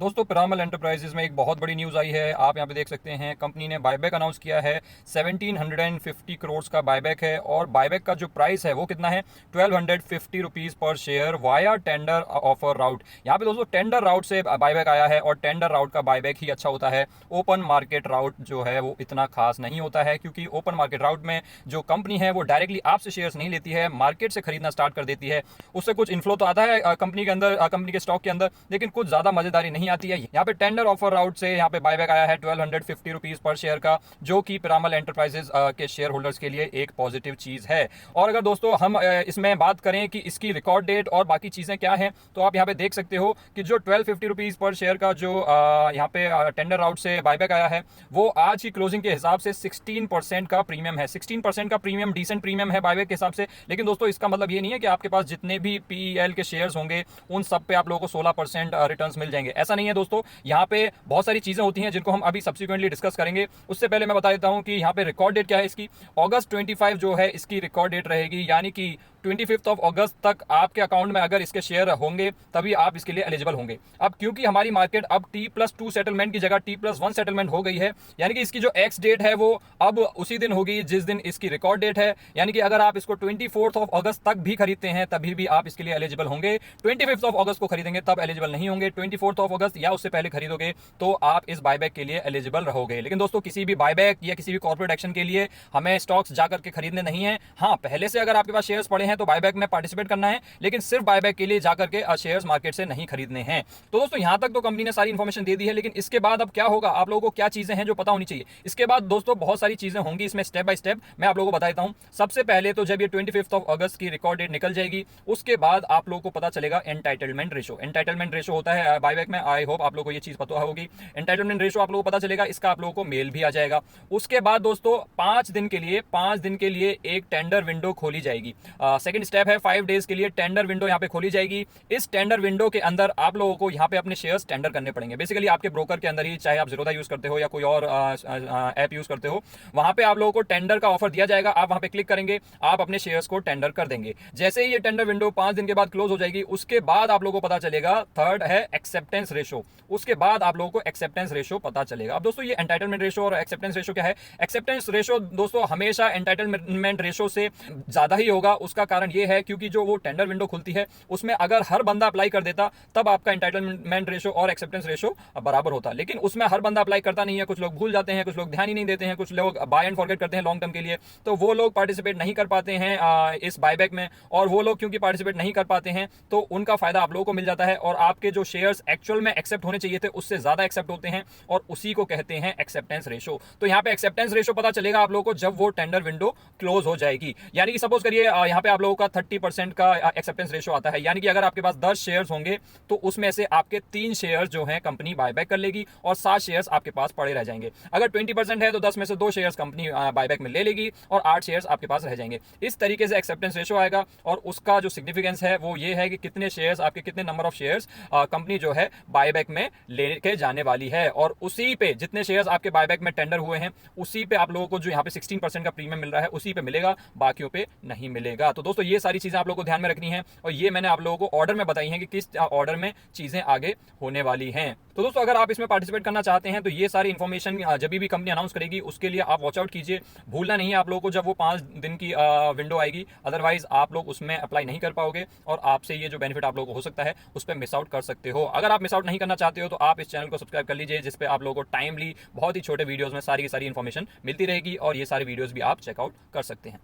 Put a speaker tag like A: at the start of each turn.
A: दोस्तों पिरामल एंटरप्राइजेज में एक बहुत बड़ी न्यूज़ आई है। आप यहाँ पे देख सकते हैं कंपनी ने बायबैक अनाउंस किया है। 1750 करोड़ का बायबैक है और बायबैक का जो प्राइस है वो कितना है, 1250 रुपीज़ पर शेयर वाया टेंडर ऑफर राउट। यहाँ पे दोस्तों टेंडर राउट से बायबैक आया है और टेंडर राउट का बायबैक ही अच्छा होता है। ओपन मार्केट राउट जो है वो इतना खास नहीं होता है, क्योंकि ओपन मार्केट राउट में जो कंपनी है वो डायरेक्टली आपसे शेयर्स नहीं लेती है, मार्केट से खरीदना स्टार्ट कर देती है। उससे कुछ इन्फ्लो तो आता है कंपनी के अंदर, कंपनी के स्टॉक के अंदर, लेकिन कुछ ज़्यादा मजेदारी नहीं आती है। यहाँ पे टेंडर ऑफर राउट से यहाँ पे बायबैक आया है 1250 रुपीज़ पर शेयर का, जो कि पिरामल एंटरप्राइजेज के शेयर होल्डर्स के लिए एक पॉजिटिव चीज़ है। और अगर दोस्तों हम इसमें बात करें कि इसकी रिकॉर्ड डेट और बाकी चीज़ें क्या हैं, तो आप यहाँ पे देख सकते हो कि जो 1250 रुपीज़ पर शेयर का जो यहाँ पे टेंडर राउट से बायबैक आया है, वो आज की क्लोजिंग के हिसाब से 16% का प्रीमियम है। 16% का प्रीमियम डिसेंट प्रीमियम है बायबैक के हिसाब से। लेकिन दोस्तों इसका मतलब ये नहीं है कि आपके पास जितने भी पीईएल के शेयर्स होंगे उन सब पे आप लोगों को 16% रिटर्न्स मिल जाएंगे, ऐसा नहीं है दोस्तों। यहाँ पे बहुत सारी चीजें होती हैं जिनको हम अभी सब्सिक्वेंटली डिस्कस करेंगे। उससे पहले मैं बता देता हूँ कि यहाँ पे रिकॉर्ड डेट क्या है इसकी। अगस्त 25 जो है इसकी रिकॉर्ड डेट रहेगी, यानी कि 25 अगस्त तक आपके अकाउंट में अगर इसके शेयर होंगे तभी आप इसके लिए एलिजिबल होंगे। अब क्योंकि हमारी मार्केट अब T+2 सेटलमेंट की जगह T+1 सेटलमेंट हो गई है, यानी कि इसकी जो एक्स डेट है वो अब उसी दिन होगी जिस दिन इसकी रिकॉर्ड डेट है। यानी कि अगर आप इसको 24 अगस्त तक भी खरीदते हैं तभी भी आप इसके लिए एलिजिबल होंगे। 25 अगस्त को खरीदेंगे तब एलिजिबल नहीं होंगे। 24 अगस्त या उससे पहले खरीदोगे तो आप इस बायबैक के लिए एलिजिबल रहोगे। लेकिन दोस्तों किसी भी बायबैक या किसी भी कॉर्पोरेट एक्शन के लिए हमें स्टॉक्स जाकर के खरीदने नहीं है। हाँ, पहले से अगर आपके पास शेयर्स पड़े हैं तो बायबैक में पार्टिसिपेट करना है, लेकिन सिर्फ बायबैक के लिए जाकर के शेयर्स मार्केट से नहीं खरीदने हैं। तो दोस्तों यहां तक तो कंपनी ने सारी इंफॉर्मेशन दे दी है, लेकिन इसके बाद अब क्या होगा, आप लोगों को क्या चीजें हैं जो पता होनी चाहिए। इसके बाद दोस्तों बहुत सारी चीजें होंगी इसमें, स्टेप बाय स्टेप मैं आप लोगों को बता देता हूं। सबसे पहले तो जब ये 25 अगस्त की रिकॉर्ड डेट निकल जाएगी, उसके बाद आप लोगों को पता चलेगा एंटाइटलमेंट रेशो। एंटाइटलमेंट रेशो होता है बायबैक में, आई होप आप लोगों को ये चीज पता होगी। एंटाइटलमेंट रेशो आप लोगों को पता चलेगा, इसका आप लोगों को मेल भी आ जाएगा। उसके बाद दोस्तों 5 दिन के लिए एक टेंडर विंडो खोली जाएगी। सेकंड स्टेप है 5 डेज के लिए टेंडर विंडो यहाँ पे खोली जाएगी। इस टेंडर विंडो के अंदर आप लोगों को यहाँ पे अपने शेयर्स टेंडर करने पड़ेंगे। बेसिकली आपके ब्रोकर के अंदर ही, चाहे आप ज़ीरोधा यूज करते हो या कोई और ऐप यूज करते हो, वहां पे आप लोगों को टेंडर का ऑफर दिया जाएगा। आप वहां पे क्लिक करेंगे, आप अपने शेयर्स को टेंडर कर देंगे। जैसे ही ये टेंडर विंडो 5 दिन के बाद क्लोज हो जाएगी, उसके बाद आप लोगों को पता चलेगा, थर्ड है एक्सेप्टेंस रेशो। उसके बाद आप लोगों को एक्सेप्टेंस रेशो पता चलेगा। अब दोस्तों ये एंटाइटलमेंट रेशो और एक्सेप्टेंस रेशो क्या है। एक्सेप्टेंस रेशो दोस्तों हमेशा एंटाइटलमेंट रेशो से ज्यादा ही होगा। उसका कारण ये है क्योंकि जो वो टेंडर विंडो खुलती है उसमें अगर हर बंदा अप्लाई कर देता तब आपका एंटाइटलमेंट रेशो और एक्सेप्टेंस रेशो बराबर होता। लेकिन उसमें हर बंदा अप्लाई करता नहीं है, कुछ लोग भूल जाते हैं, कुछ लोग ध्यान ही नहीं देते हैं, कुछ लोग बाय एंड फॉरगेट करते हैं लॉन्ग टर्म के लिए, तो वो लोग पार्टिसिपेट नहीं कर पाते हैं इस बायबैक में। और वो लोग क्योंकि पार्टिसिपेट नहीं कर पाते हैं तो उनका फायदा आप लोगों को मिल जाता है, और आपके जो शेयर्स एक्चुअल में एक्सेप्ट होने चाहिए थे उससे ज्यादा एक्सेप्ट होते हैं, और उसी को कहते हैं एक्सेप्टेंस रेशो। तो यहाँ पे एक्सेप्टेंस रेशो पता चलेगा आप लोगों को जब वो टेंडर विंडो क्लोज हो जाएगी। यानी कि सपोज करिए यहाँ पे आप लोगों का 30% का एक्सेप्टेंस रेशो आता है, यानी कि अगर आपके पास 10 शेयर्स होंगे तो उसमें से आपके 3 शेयर्स जो हैं कंपनी बायबैक कर लेगी और 7 शेयर्स आपके पास पड़े रह जाएंगे। अगर 20% है तो 10 में से 2 शेयर्स कंपनी बायबैक में ले लेगी और 8 शेयर्स आपके पास रह जाएंगे। इस तरीके से एक्सेप्टेंस रेशो आएगा, और उसका जो सिग्निफिकेंस है वो ये है कि कितने शेयर्स, आपके कितने नंबर ऑफ शेयर्स कंपनी जो है बायबैक में लेके जाने वाली है, और उसी पे जितने शेयर्स आपके बायबैक में टेंडर हुए हैं उसी पे आप लोगों को जो यहाँ पे 16% का प्रीमियम मिल रहा है उसी पे मिलेगा, बाकियों पे नहीं मिलेगा। तो दोस्तों ये सारी चीजें आप लोगों को ध्यान में रखनी है, और ये मैंने आप लोगों को ऑर्डर में बताई हैं कि किस ऑर्डर में चीजें आगे होने वाली हैं। तो दोस्तों अगर आप इसमें पार्टिसिपेट करना चाहते हैं तो ये सारी इन्फॉर्मेशन जब भी कंपनी अनाउंस करेगी उसके लिए आप वॉच आउट कीजिए। भूलना नहीं है आप लोगों को जब वो 5 दिन की विंडो आएगी, अदरवाइज आप लोग उसमें अप्लाई नहीं कर पाओगे और आपसे ये जो बेनिफिट आप लोगों को हो सकता है उस पर मिस आउट कर सकते हो। अगर आप मिस आउट नहीं करना चाहते हो तो आप इस चैनल को सब्सक्राइब कर लीजिए, जिसपे आप लोगों को टाइमली बहुत ही छोटे वीडियोज में सारी की सारी इन्फॉर्मेशन मिलती रहेगी, और ये सारी वीडियोज भी आप चेकआउट कर सकते हैं।